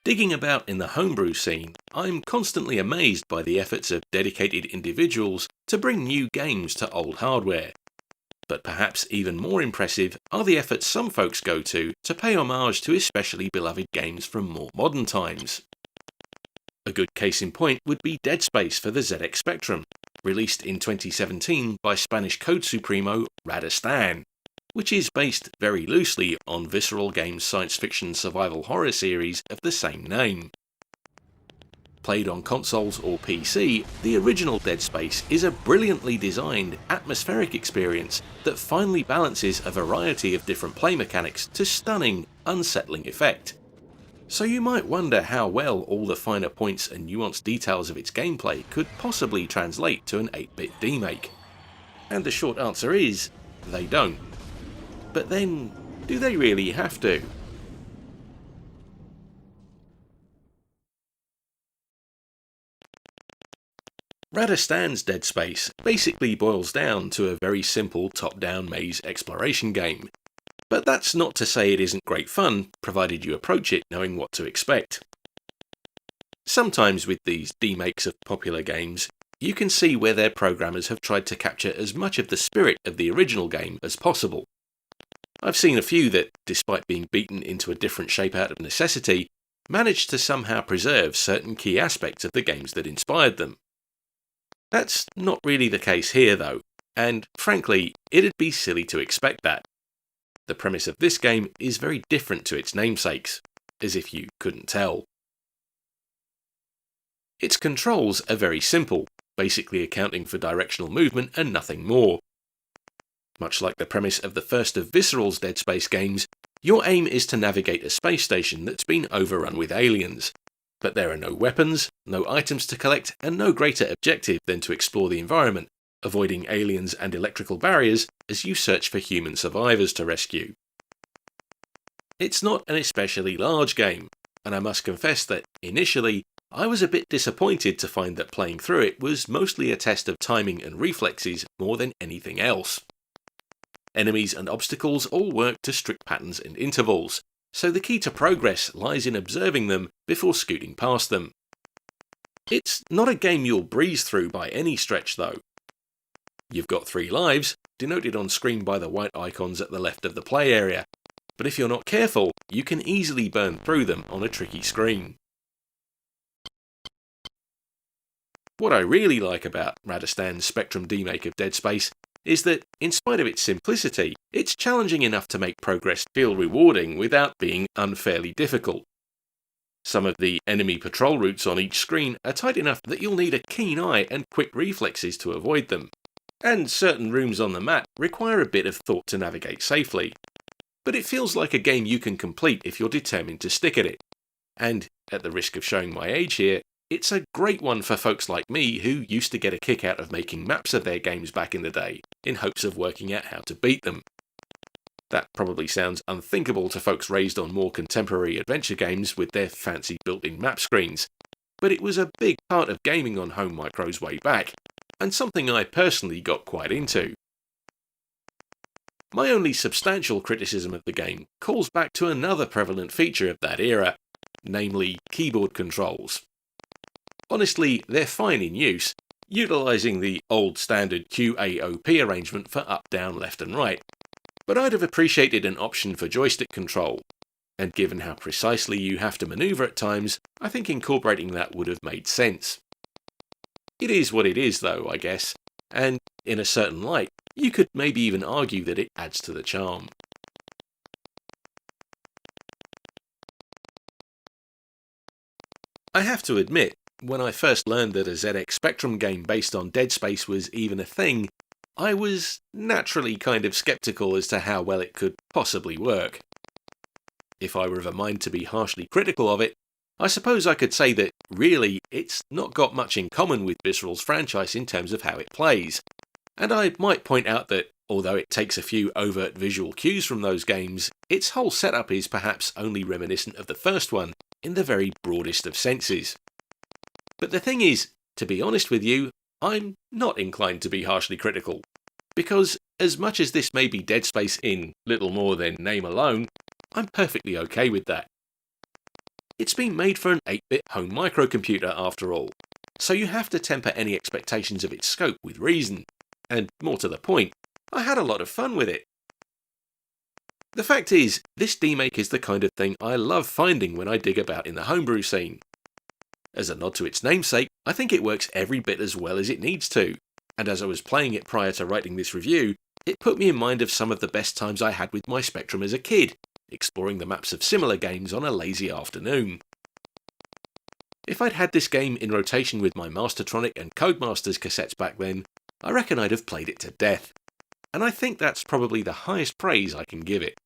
Digging about in the homebrew scene, I'm constantly amazed by the efforts of dedicated individuals to bring new games to old hardware. But perhaps even more impressive are the efforts some folks go to pay homage to especially beloved games from more modern times. A good case in point would be Dead Space for the ZX Spectrum, released in 2017 by Spanish code supremo Radastan, which is based very loosely on Visceral Games' science fiction survival horror series of the same name. Played on consoles or PC, the original Dead Space is a brilliantly designed, atmospheric experience that finely balances a variety of different play mechanics to stunning, unsettling effect. So you might wonder how well all the finer points and nuanced details of its gameplay could possibly translate to an 8-bit remake. And the short answer is, they don't. But then, do they really have to? Radastan's Dead Space basically boils down to a very simple top-down maze exploration game. But that's not to say it isn't great fun, provided you approach it knowing what to expect. Sometimes with these remakes of popular games, you can see where their programmers have tried to capture as much of the spirit of the original game as possible. I've seen a few that, despite being beaten into a different shape out of necessity, managed to somehow preserve certain key aspects of the games that inspired them. That's not really the case here though, and frankly, it'd be silly to expect that. The premise of this game is very different to its namesakes, as if you couldn't tell. Its controls are very simple, basically accounting for directional movement and nothing more. Much like the premise of the first of Visceral's Dead Space games, your aim is to navigate a space station that's been overrun with aliens. But there are no weapons, no items to collect, and no greater objective than to explore the environment, avoiding aliens and electrical barriers as you search for human survivors to rescue. It's not an especially large game, and I must confess that, initially, I was a bit disappointed to find that playing through it was mostly a test of timing and reflexes more than anything else. Enemies and obstacles all work to strict patterns and intervals, so the key to progress lies in observing them before scooting past them. It's not a game you'll breeze through by any stretch though. You've got 3 lives, denoted on screen by the white icons at the left of the play area, but if you're not careful, you can easily burn through them on a tricky screen. What I really like about Radastan's Spectrum remake of Dead Space is that, in spite of its simplicity, it's challenging enough to make progress feel rewarding without being unfairly difficult. Some of the enemy patrol routes on each screen are tight enough that you'll need a keen eye and quick reflexes to avoid them, and certain rooms on the map require a bit of thought to navigate safely. But it feels like a game you can complete if you're determined to stick at it. And, at the risk of showing my age here, it's a great one for folks like me who used to get a kick out of making maps of their games back in the day, in hopes of working out how to beat them. That probably sounds unthinkable to folks raised on more contemporary adventure games with their fancy built-in map screens, but it was a big part of gaming on home micros way back, and something I personally got quite into. My only substantial criticism of the game calls back to another prevalent feature of that era, namely keyboard controls. Honestly, they're fine in use, utilising the old standard QAOP arrangement for up, down, left and right, but I'd have appreciated an option for joystick control, and given how precisely you have to manoeuvre at times, I think incorporating that would have made sense. It is what it is though, I guess, and in a certain light, you could maybe even argue that it adds to the charm. I have to admit, when I first learned that a ZX Spectrum game based on Dead Space was even a thing, I was naturally kind of sceptical as to how well it could possibly work. If I were of a mind to be harshly critical of it, I suppose I could say that, really, it's not got much in common with Visceral's franchise in terms of how it plays. And I might point out that, although it takes a few overt visual cues from those games, its whole setup is perhaps only reminiscent of the first one, in the very broadest of senses. But the thing is, to be honest with you, I'm not inclined to be harshly critical. Because, as much as this may be Dead Space in little more than name alone, I'm perfectly okay with that. It's been made for an 8-bit home microcomputer after all, so you have to temper any expectations of its scope with reason. And more to the point, I had a lot of fun with it. The fact is, this demake is the kind of thing I love finding when I dig about in the homebrew scene. As a nod to its namesake, I think it works every bit as well as it needs to, and as I was playing it prior to writing this review, it put me in mind of some of the best times I had with my Spectrum as a kid, exploring the maps of similar games on a lazy afternoon. If I'd had this game in rotation with my Mastertronic and Codemasters cassettes back then, I reckon I'd have played it to death. And I think that's probably the highest praise I can give it.